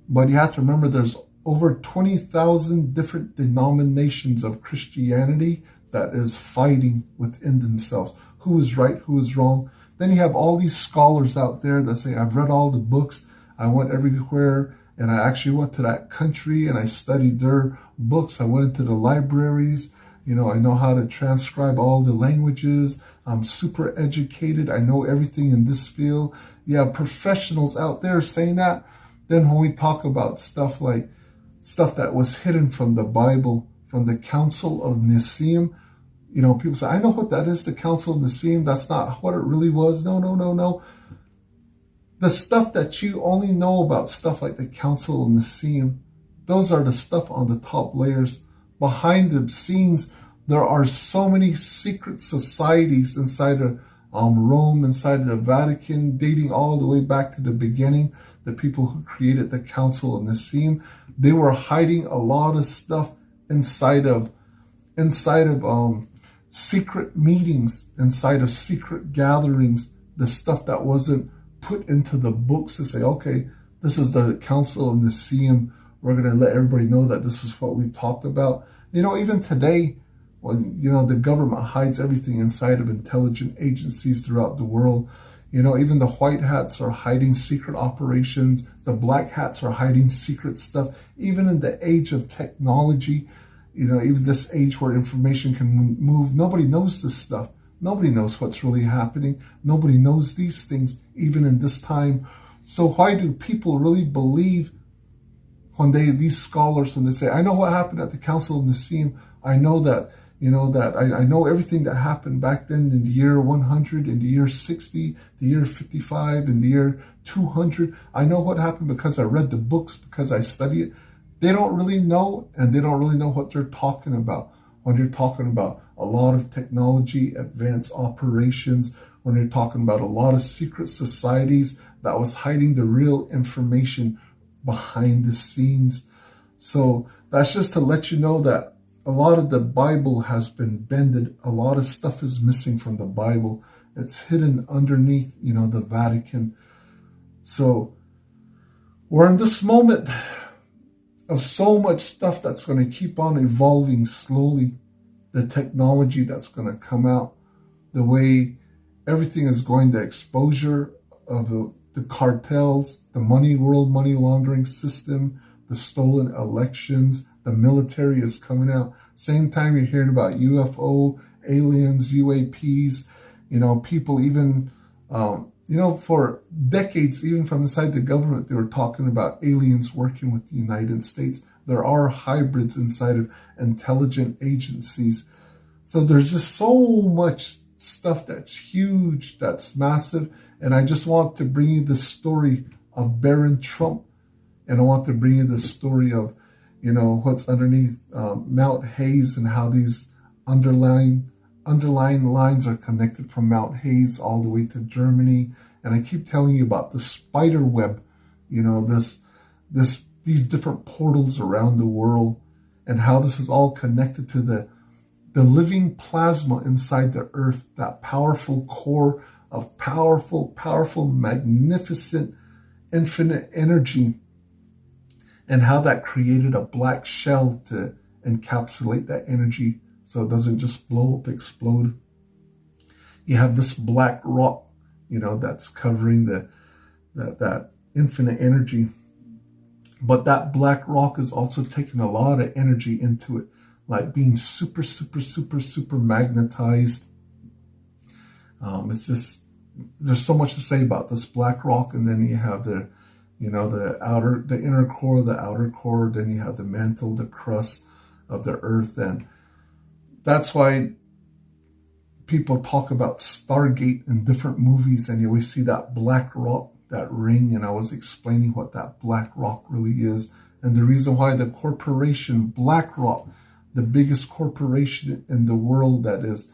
A: But you have to remember there's over 20,000 different denominations of Christianity that is fighting within themselves. Who is right, who is wrong. Then you have all these scholars out there that say, I've read all the books, I went everywhere, and I actually went to that country and I studied their books. I went into the libraries. I know how to transcribe all the languages. I'm super educated. I know everything in this field. You have professionals out there saying that. Then when we talk about stuff that was hidden from the Bible, from the Council of Nicaea, people say, I know what that is, the Council of Nicaea. That's not what it really was. No. The stuff that you only know about, stuff like the Council of Nicaea, those are the stuff on the top layers. Behind the scenes, there are so many secret societies inside of Rome, inside of the Vatican, dating all the way back to the beginning. The people who created the Council of Nicaea, they were hiding a lot of stuff inside of secret meetings, inside of secret gatherings, the stuff that wasn't put into the books to say, okay, this is the Council of Nicaea. We're going to let everybody know that this is what we talked about. Even today, when, the government hides everything inside of intelligent agencies throughout the world. Even the white hats are hiding secret operations. The black hats are hiding secret stuff. Even in the age of technology, even this age where information can move, nobody knows this stuff. Nobody knows what's really happening. Nobody knows these things, even in this time. So why do people really believe when these scholars, when they say, I know what happened at the Council of Nicaea, I know that, I know everything that happened back then in the year 100, in the year 60, the year 55, in the year 200. I know what happened because I read the books, because I study it. They don't really know, and they don't really know what they're talking about when you're talking about a lot of technology, advanced operations, when you're talking about a lot of secret societies that was hiding the real information behind the scenes. So that's just to let you know that a lot of the Bible has been bended. A lot of stuff is missing from the Bible. It's hidden underneath, the Vatican. So we're in this moment of so much stuff that's going to keep on evolving slowly. The technology that's going to come out, the way everything is going, the exposure of the cartels, the world money laundering system, the stolen elections, the military is coming out. Same time you're hearing about UFO, aliens, UAPs, people even, for decades, even from inside the government, they were talking about aliens working with the United States. There are hybrids inside of intelligent agencies. So there's just so much stuff that's huge, that's massive. And I just want to bring you the story of Baron Trump. And I want to bring you the story of, what's underneath Mount Hayes and how these underlying underlying lines are connected from Mount Hayes all the way to Germany. And I keep telling you about the spider web, you know, these different portals around the world, and how this is all connected to the living plasma inside the earth, that powerful core of powerful, magnificent, infinite energy, and how that created a black shell to encapsulate that energy so it doesn't just blow up, explode. You have this black rock, you know, that's covering that infinite energy. But that black rock is also taking a lot of energy into it, like being super magnetized. It's just, there's so much to say about this black rock. And then you have the inner core, the outer core, then you have the mantle, the crust of the earth. And that's why people talk about Stargate in different movies, and you always see that black rock, that ring. And I was explaining what that black rock really is, and the reason why the corporation BlackRock, the biggest corporation in the world that is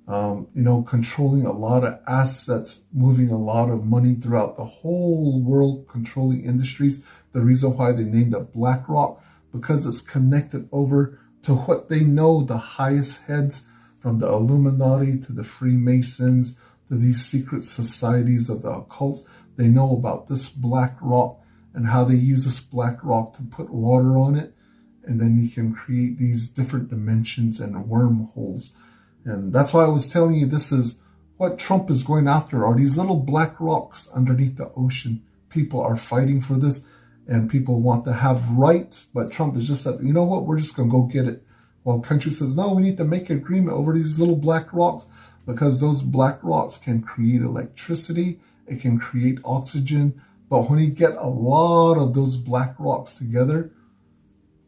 A: controlling a lot of assets, moving a lot of money throughout the whole world, controlling industries. The reason why they named it BlackRock, because it's connected over to what they know, the highest heads, from the Illuminati to the Freemasons to these secret societies of the occults. They know about this black rock and how they use this black rock to put water on it, and then you can create these different dimensions and wormholes. And that's why I was telling you, this is what Trump is going after, are these little black rocks underneath the ocean. People are fighting for this, and people want to have rights, but Trump is just said, you know what, we're just going to go get it. While country says, no, we need to make an agreement over these little black rocks, because those black rocks can create electricity, it can create oxygen. But when you get a lot of those black rocks together,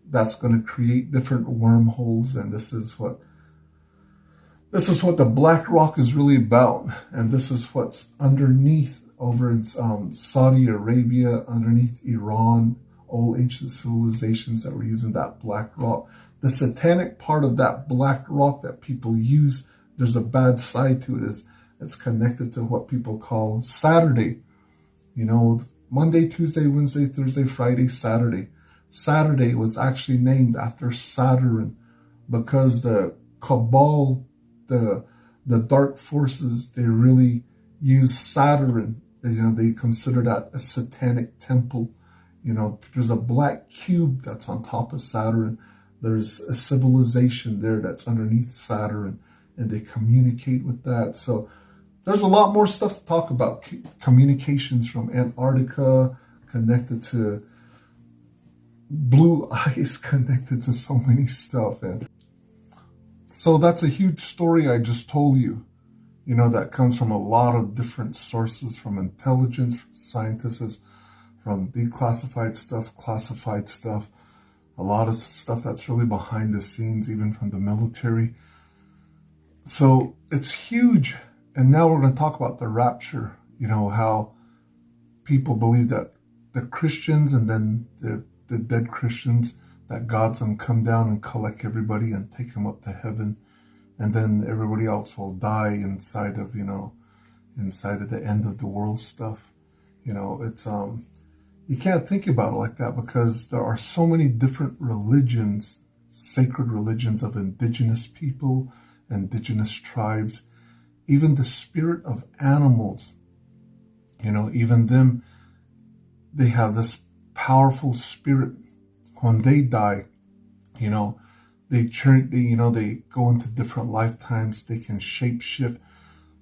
A: that's going to create different wormholes. And this is what the black rock is really about. And this is what's underneath over in Saudi Arabia, underneath Iran, old ancient civilizations that were using that black rock. The satanic part of that black rock that people use, there's a bad side to it. It's connected to what people call Saturday. You know, Monday, Tuesday, Wednesday, Thursday, Friday, Saturday. Saturday was actually named after Saturn, because the cabal, the dark forces, they really use Saturn. You know, they consider that a satanic temple. You know, there's a black cube that's on top of Saturn. There's a civilization there that's underneath Saturn, and they communicate with that. So there's a lot more stuff to talk about. Communications from Antarctica, connected to blue ice, connected to so many stuff. And so that's a huge story I just told you. You know, that comes from a lot of different sources, from intelligence scientists, from declassified stuff, classified stuff, a lot of stuff that's really behind the scenes, even from the military. So it's huge. And now we're going to talk about the rapture, you know, how people believe that the Christians and then the dead Christians, that God's going to come down and collect everybody and take them up to heaven. And then everybody else will die inside of the end of the world stuff. You know, it's, you can't think about it like that, because there are so many different religions, sacred religions of indigenous people, indigenous tribes, even the spirit of animals. You know, even them, they have this powerful spirit. When they die, you know, they go into different lifetimes. They can shape shift.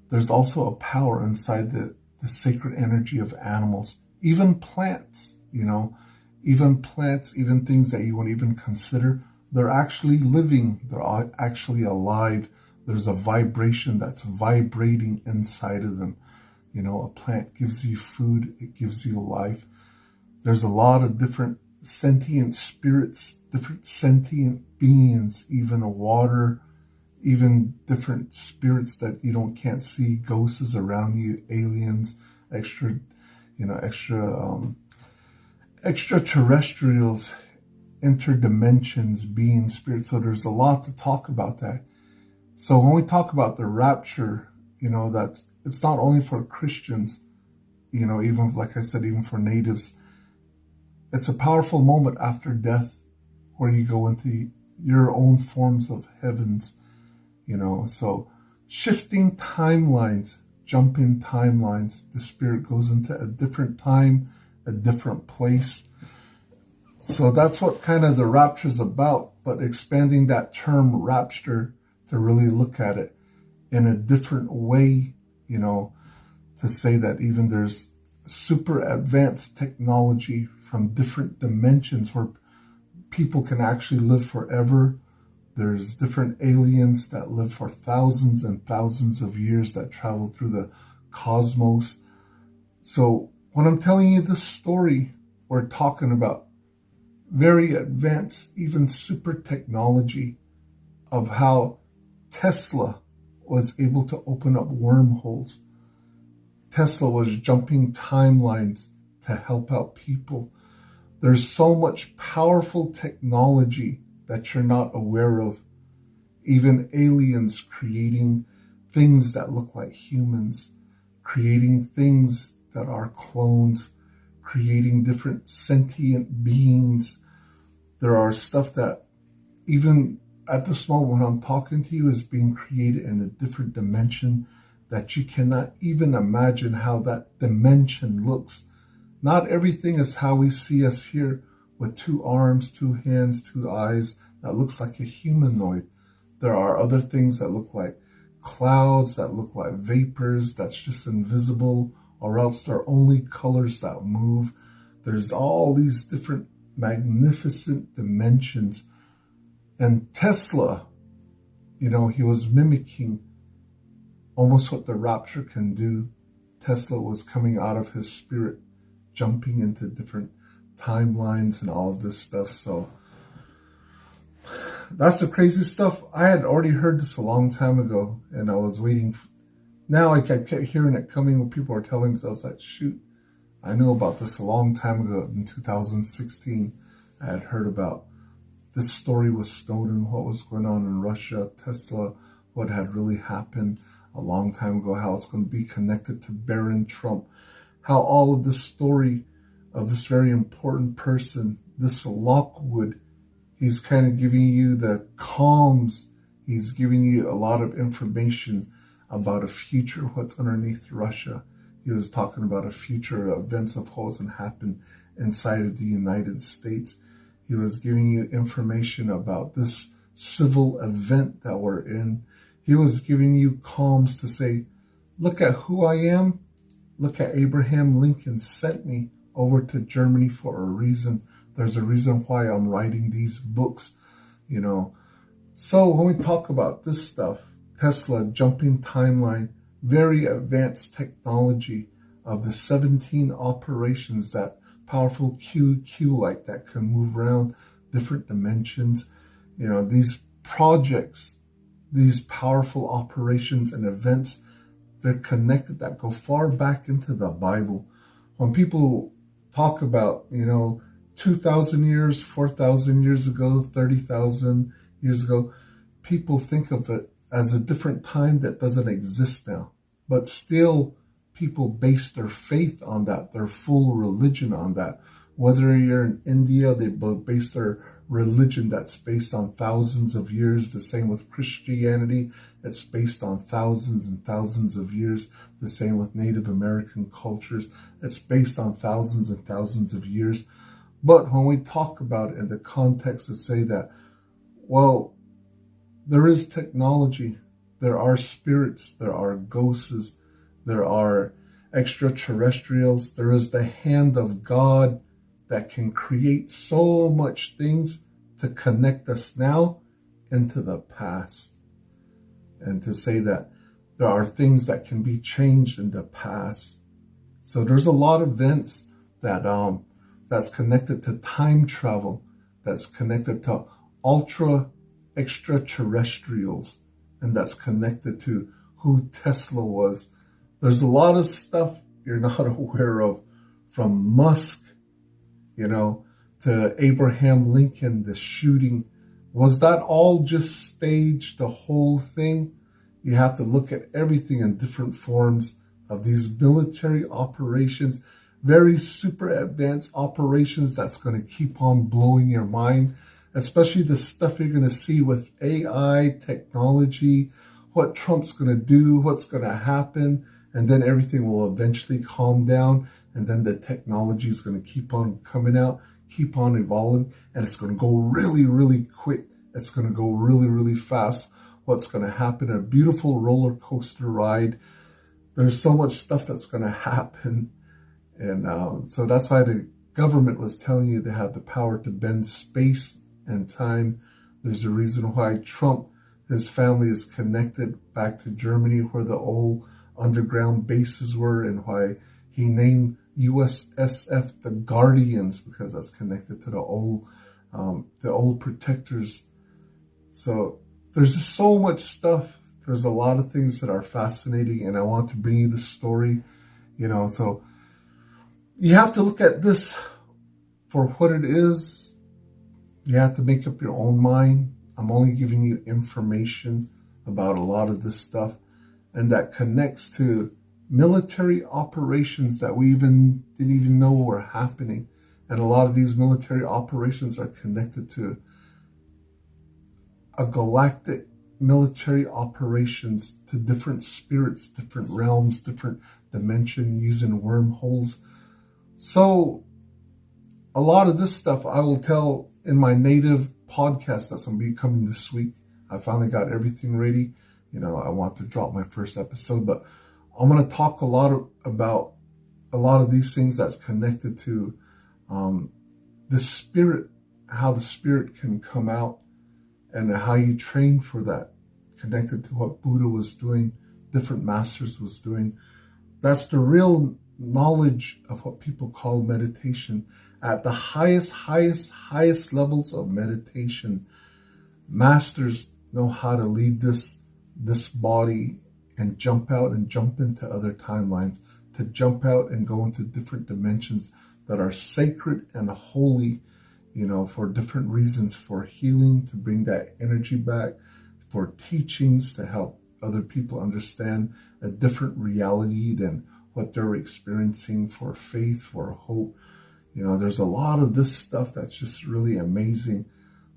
A: There's also a power inside the sacred energy of animals. Even plants, you know, even things that you wouldn't even consider, they're actually living, they're actually alive. There's a vibration that's vibrating inside of them. You know, a plant gives you food, it gives you life. There's a lot of different sentient spirits, different sentient beings, even water, even different spirits that you can't see, ghosts around you, aliens, extraterrestrials, interdimensions, beings, spirits. So there's a lot to talk about that. So when we talk about the rapture, that it's not only for Christians, even like I said, even for natives. It's a powerful moment after death where you go into your own forms of heavens, So shifting timelines, jumping timelines, the spirit goes into a different time, a different place. So that's what kind of the rapture is about, but expanding that term rapture to really look at it in a different way, to say that even there's super advanced technology from different dimensions where people can actually live forever. There's different aliens that live for thousands and thousands of years that travel through the cosmos. So when I'm telling you this story, we're talking about very advanced, even super technology of how Tesla was able to open up wormholes. Tesla was jumping timelines to help out people. There's so much powerful technology that you're not aware of. Even aliens creating things that look like humans, creating things that are clones, creating different sentient beings. There are stuff that even at this moment when I'm talking to you is being created in a different dimension that you cannot even imagine how that dimension looks. Not everything is how we see us here with 2 arms, 2 hands, 2 eyes that looks like a humanoid. There are other things that look like clouds, that look like vapors, that's just invisible, or else they're only colors that move. There's all these different magnificent dimensions. And Tesla, he was mimicking almost what the rapture can do. Tesla was coming out of his spirit, jumping into different timelines and all of this stuff. So that's the crazy stuff. I had already heard this a long time ago, and I was waiting. Now I kept hearing it coming when people were telling me. I was like, shoot, I knew about this a long time ago. In 2016, I had heard about this story with Snowden, what was going on in Russia, Tesla, what had really happened a long time ago, how it's going to be connected to Baron Trump, how all of this story of this very important person, this Lockwood, he's kind of giving you the calms. He's giving you a lot of information about a future, what's underneath Russia. He was talking about a future events of what's going to happen inside of the United States. He was giving you information about this civil event that we're in. He was giving you calms to say, look at who I am. Look at Abraham Lincoln sent me over to Germany for a reason. There's a reason why I'm writing these books, So when we talk about this stuff, Tesla, jumping timeline, very advanced technology of the 17 operations, that powerful QQ light that can move around different dimensions. These projects, these powerful operations and events, they're connected that go far back into the Bible. When people talk about, 2,000 years, 4,000 years ago, 30,000 years ago, people think of it as a different time that doesn't exist now. But still, people base their faith on that, their full religion on that. Whether you're in India, they base their religion that's based on thousands of years. The same with Christianity. It's based on thousands and thousands of years. The same with Native American cultures. It's based on thousands and thousands of years. But when we talk about it in the context to say that, well, there is technology, there are spirits, there are ghosts, there are extraterrestrials, there is the hand of God that can create so much things to connect us now into the past. And to say that there are things that can be changed in the past. So there's a lot of events that that's connected to time travel, that's connected to ultra extraterrestrials, and that's connected to who Tesla was. There's a lot of stuff you're not aware of, from Musk, to Abraham Lincoln, the shooting, Was that all just staged, the whole thing? You have to look at everything in different forms of these military operations, very super advanced operations that's going to keep on blowing your mind, especially the stuff you're going to see with AI, technology, what Trump's going to do, what's going to happen, and then everything will eventually calm down, and then the technology is going to keep on coming out, keep on evolving, and it's going to go really, really quick. It's going to go really, really fast. What's going to happen, a beautiful roller coaster ride. There's so much stuff that's going to happen. And so that's why the government was telling you they have the power to bend space and time. There's a reason why Trump, his family is connected back to Germany where the old underground bases were, and why he named USSF the Guardians, because that's connected to the old protectors. So there's just so much stuff. There's a lot of things that are fascinating, and I want to bring you this story, so you have to look at this for what it is. You have to make up your own mind. I'm only giving you information about a lot of this stuff, and that connects to military operations that we didn't even know were happening. And a lot of these military operations are connected to a galactic military operations, to different spirits, different realms, different dimension, using wormholes. So a lot of this stuff I will tell in my native podcast that's going to be coming this week. I finally got everything ready. I want to drop my first episode, but I'm going to talk about a lot of these things that's connected to the spirit, how the spirit can come out, and how you train for that, connected to what Buddha was doing, different masters was doing. That's the real knowledge of what people call meditation. At the highest levels of meditation, masters know how to leave this body and jump out and jump into other timelines, to jump out and go into different dimensions that are sacred and holy, for different reasons, for healing, to bring that energy back, for teachings, to help other people understand a different reality than what they're experiencing, for faith, for hope. There's a lot of this stuff that's just really amazing.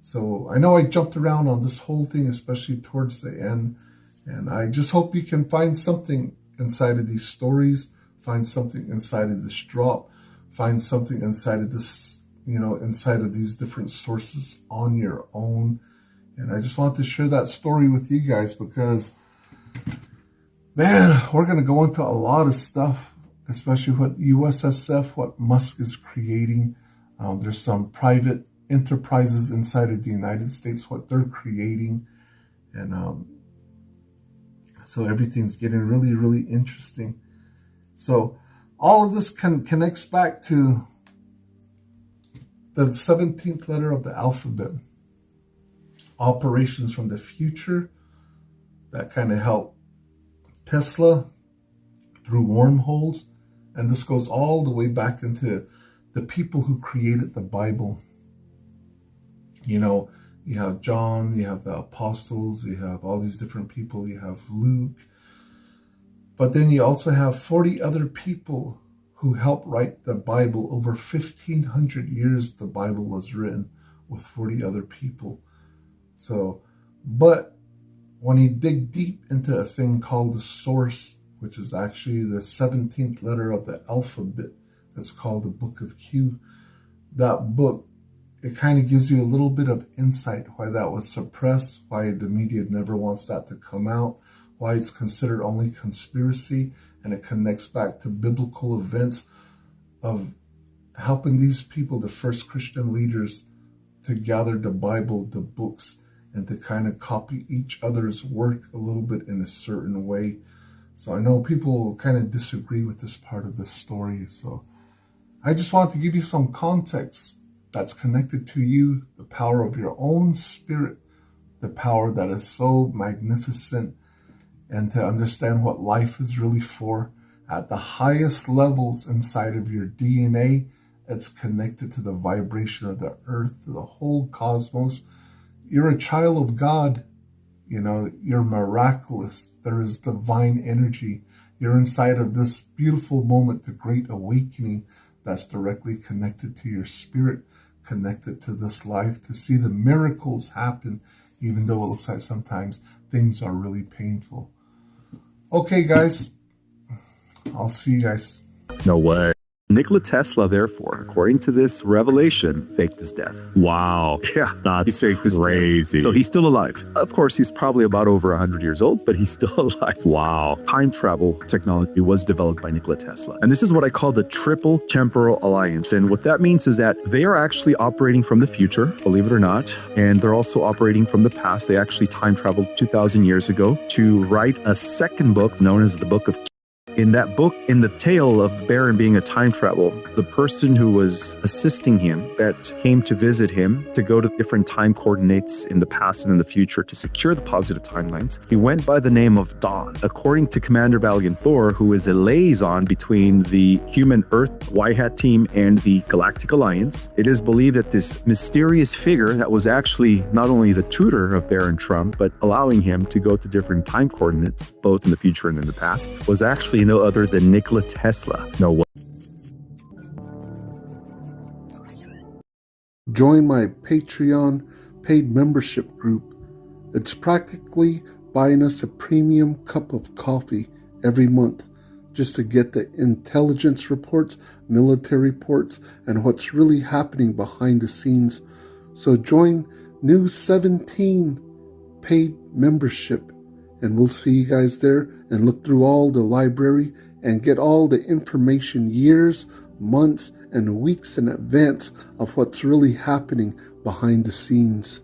A: So I know I jumped around on this whole thing, especially towards the end. And I just hope you can find something inside of these stories, find something inside of this drop, find something inside of this, inside of these different sources on your own. And I just want to share that story with you guys because, man, we're going to go into a lot of stuff, especially what USSF, what Musk is creating. There's some private enterprises inside of the United States, what they're creating. And so everything's getting really, really interesting. So all of this connects back to the 17th letter of the alphabet. Operations from the future that kind of help Tesla through wormholes. And this goes all the way back into the people who created the Bible. You have John, you have the apostles, you have all these different people, you have Luke. But then you also have 40 other people who helped write the Bible. Over 1,500 years the Bible was written with 40 other people. So, but when you dig deep into a thing called the source, which is actually the 17th letter of the alphabet, that's called the Book of Q, that book, it kind of gives you a little bit of insight why that was suppressed, why the media never wants that to come out, why it's considered only conspiracy, and it connects back to biblical events of helping these people, the first Christian leaders, to gather the Bible, the books, and to kind of copy each other's work a little bit in a certain way. So I know people kind of disagree with this part of the story. So I just want to give you some context that's connected to you, the power of your own spirit, the power that is so magnificent, and to understand what life is really for. At the highest levels inside of your DNA, it's connected to the vibration of the earth, to the whole cosmos. You're a child of God. You know, you're miraculous. There is divine energy. You're inside of this beautiful moment, the great awakening that's directly connected to your spirit, connected to this life, to see the miracles happen, even though it looks like sometimes things are really painful. Okay, guys, I'll see you guys.
B: No way. Nikola Tesla, therefore, according to this revelation, faked his death.
C: Wow.
B: Yeah,
C: that's
B: he faked his
C: crazy.
B: death. So he's still alive. Of course, he's probably about over 100 years old, but he's still alive.
C: Wow.
B: Time travel technology was developed by Nikola Tesla. And this is what I call the Triple Temporal Alliance. And what that means is that they are actually operating from the future, believe it or not, and they're also operating from the past. They actually time traveled 2,000 years ago to write a second book known as the Book of Kings. In that book, in the tale of Baron being a time travel, the person who was assisting him, that came to visit him to go to different time coordinates in the past and in the future to secure the positive timelines, he went by the name of Dawn. According to Commander Valiant Thor, who is a liaison between the human Earth White Hat team and the Galactic Alliance, it is believed that this mysterious figure that was actually not only the tutor of Baron Trump, but allowing him to go to different time coordinates, both in the future and in the past, was actually no other than Nikola Tesla. No way.
A: Join my Patreon paid membership group. It's practically buying us a premium cup of coffee every month just to get the intelligence reports, military reports, and what's really happening behind the scenes. So join New 17 paid membership, and we'll see you guys there, and look through all the library and get all the information years, months, and weeks in advance of what's really happening behind the scenes.